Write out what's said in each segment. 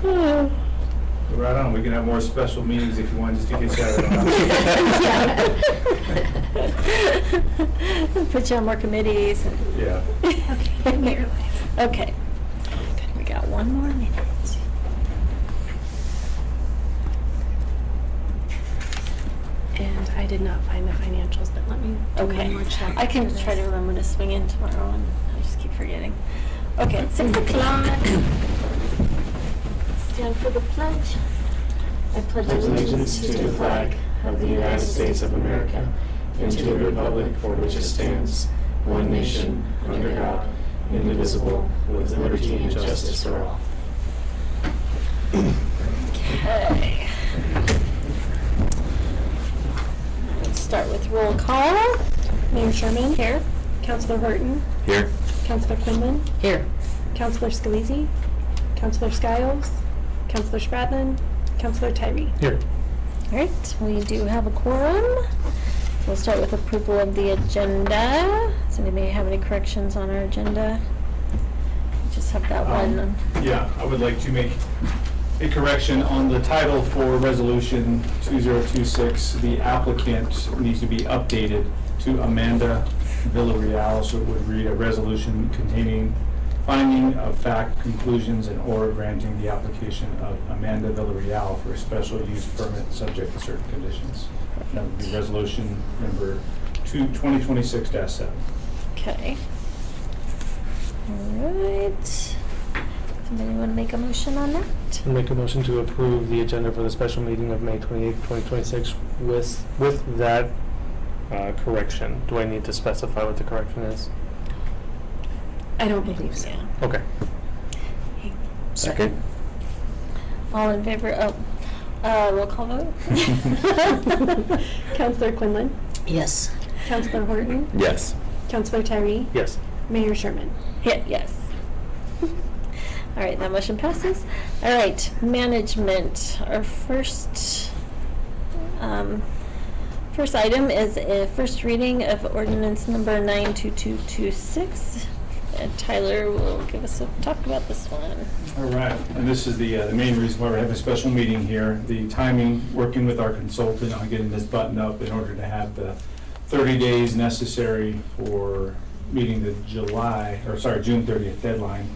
Right on. We can have more special meetings if you want, just to get you Put you on more committees. Yeah. Okay. Okay. Good, we got one more minute. And I did not find the financials, but let me do Okay. one more check. I can for try to this. remember to swing in tomorrow, and I just keep forgetting. Okay, 6 o'clock. Stand for the pledge. I pledge Allegiance to the flag of the United States of America and to the republic for which it stands, one nation, under God, indivisible, with liberty and justice for all. Okay. Let's start with roll call. Mayor Sherman. Here. Councilor Horton. Here. Councilor Quinlan. Here. Councilor Scalise. Councilor Skiles. Councilor Spradlin. Councilor Tyree. Here. All right, we do have a quorum. We'll start with approval of the agenda. Does anybody have any corrections on our agenda? Just have that one. Yeah, I would like to make a correction on the title for Resolution 2026. The applicant needs to be updated to Amanda Villarreal, so it would read a resolution containing finding of fact, conclusions, and or granting the application of Amanda Villarreal for a special use permit subject to certain conditions. That would be resolution number 2026-7. Okay. All right. Somebody want to make a motion on that? I'll make a motion to approve the agenda for the special meeting of May 28th, 2026 with that correction. Do I need to specify what the correction is? I don't believe so. Yeah. Okay. Second. All in favor? Roll call vote? Councilor Quinlan. Yes. Councilor Horton. Yes. Councilor Tyree. Yes. Mayor Sherman. Yes. All right, that motion passes. All right, management. Our first item is a first reading of ordinance number 92226. Tyler will give us a talk about this one. All right, and this is the main reason why we're having a special meeting here. The timing, working with our consultant on getting this buttoned up in order to have the 30 days necessary for meeting the June 30th deadline,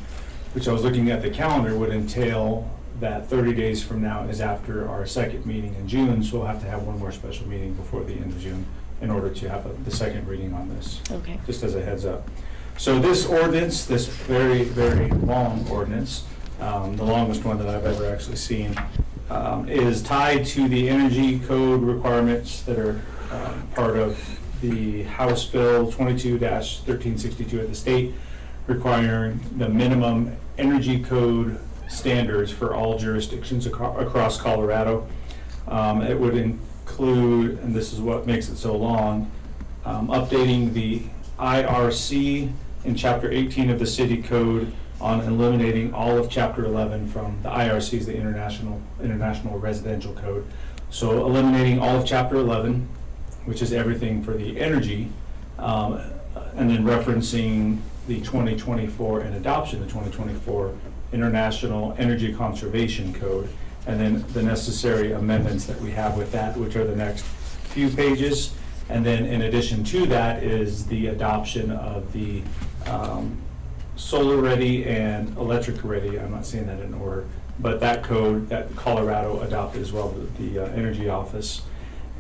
which I was looking at the calendar would entail that 30 days from now is after our second meeting in June, so we'll have to have one more special meeting before the end of June in order to have the second reading on this, Okay. just as a heads up. So this ordinance, this very, very long ordinance, the longest one that I've ever actually seen, is tied to the energy code requirements that are part of the House Bill 22-1362 at the state, requiring the minimum energy code standards for all jurisdictions across Colorado. It would include, and this is what makes it so long, updating the IRC in Chapter 18 of the City Code on eliminating all of Chapter 11 from the IRC, is the International Residential Code. So eliminating all of Chapter 11, which is everything for the energy, and then referencing the 2024 and adoption, the 2024 International Energy Conservation Code, and then the necessary amendments that we have with that, which are the next few pages. And then in addition to that is the adoption of the solar ready and electric ready, I'm not saying that in order, but that code that Colorado adopted as well, the Energy Office.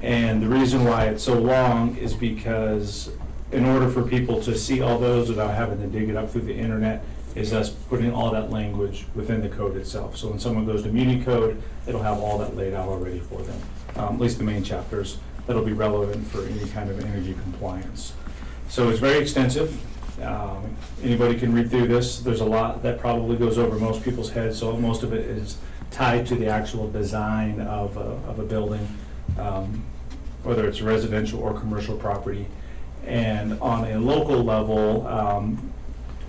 And the reason why it's so long is because in order for people to see all those without having to dig it up through the internet, is us putting all that language within the code itself. So when someone goes to Muni Code, it'll have all that laid out already for them, at least the main chapters that'll be relevant for any kind of energy compliance. So it's very extensive. Anybody can read through this. There's a lot that probably goes over most people's heads, so most of it is tied to the actual design of a building, whether it's residential or commercial property. And on a local level,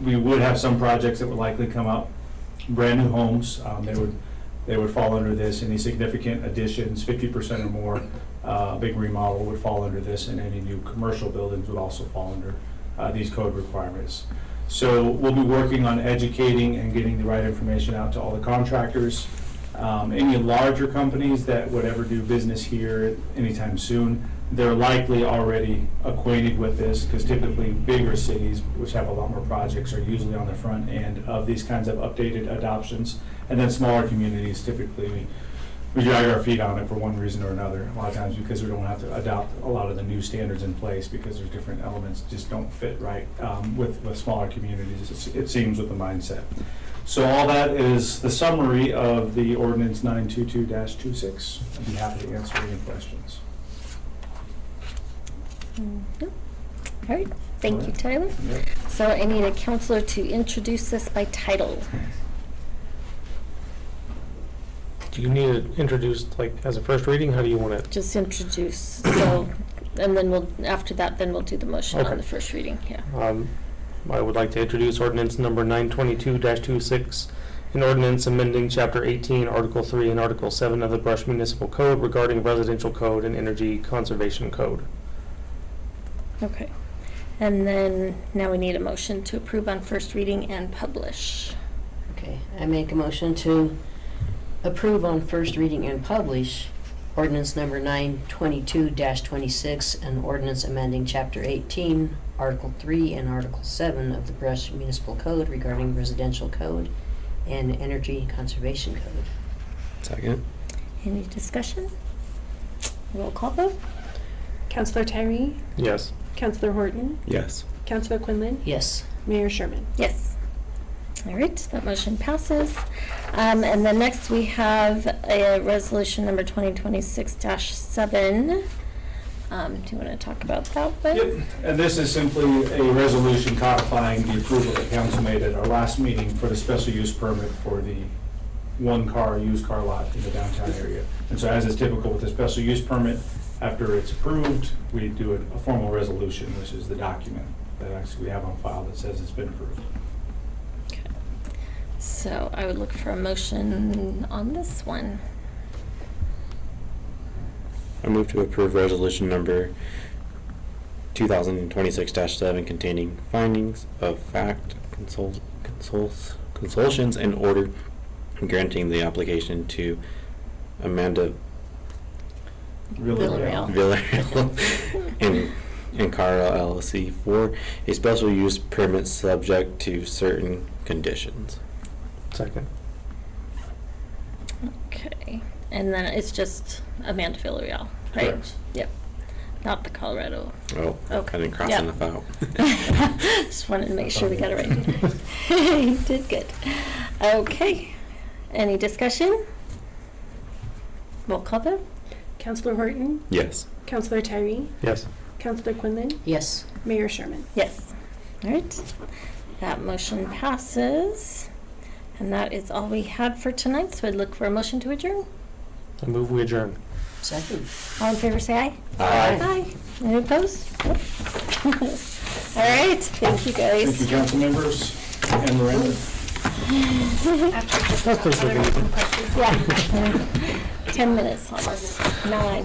we would have some projects that would likely come up, brand new homes. They would fall under this. Any significant additions, 50% or more, big remodel would fall under this, and any new commercial buildings would also fall under these code requirements. So we'll be working on educating and getting the right information out to all the contractors Any larger companies that would ever do business here anytime soon, they're likely already acquainted with this, because typically bigger cities, which have a lot more projects, are usually on the front end of these kinds of updated adoptions. And then smaller communities, typically, we drag our feet on it for one reason or another, a lot of times because we don't have to adopt a lot of the new standards in place, because there's different elements that just don't fit right with smaller communities, it seems, with the mindset. So all that is the summary of the ordinance 922-26. I'd be happy to answer any questions. All right, thank you, Tyler. Yep. So I need a counselor to introduce this by title. Do you need it introduced like as a first reading? How do you want it? Just introduce, so, and then we'll, after that, then we'll do the motion on Okay. the first reading, yeah. I would like to introduce ordinance number 922-26, an ordinance amending Chapter 18, Article 3, and Article 7 of the Brush Municipal Code regarding residential code and energy conservation code. Okay. And then now we need a motion to approve on first reading and publish. Okay, I make a motion to approve on first reading and publish ordinance number 922-26, an ordinance amending Chapter 18, Article 3, and Article 7 of the Brush Municipal Code regarding residential code and energy conservation code. Second. Any discussion? Roll call vote? Counselor Tyree, Yes. Counselor Horton, Yes. Counselor Quinlan, Yes. Mayor Sherman. Yes. All right, that motion passes. And then next we have a resolution number 2026-7. Do you want to talk about that one? Yep, and this is simply a resolution codifying the approval that council made at our last meeting for the special use permit for the one-car used car lot in the downtown area. And so, as is typical with the special use permit, after it's approved, we do a formal resolution, which is the document that actually we have on file that says it's been approved. Okay. So I would look for a motion on this one. I move to approve resolution number 2026-7 containing findings of fact, consultations, and order granting the application to Amanda Villarreal. Villarreal and Carl LLC for a special use permit subject to certain conditions. Second. Okay. And then it's just Amanda Villarreal, right? Correct. Yep. Not the Colorado. Oh, Okay. I didn't cross Yeah. enough out. Just wanted to make sure we got it right. You did good. Okay. Any discussion? Roll call vote? Counselor Horton, Yes. Counselor Tyree, Yes. Counselor Quinlan, Yes. Mayor Sherman. Yes. All right. That motion passes. And that is all we had for tonight. So I'd look for a motion to adjourn. I move we adjourn. Second. All in favor, say aye. Aye. Aye. Any opposed? Nope. All right. Thank you, guys. Thank you, council members and Miranda. After That's pretty quick. Yeah. 10 minutes almost. 9.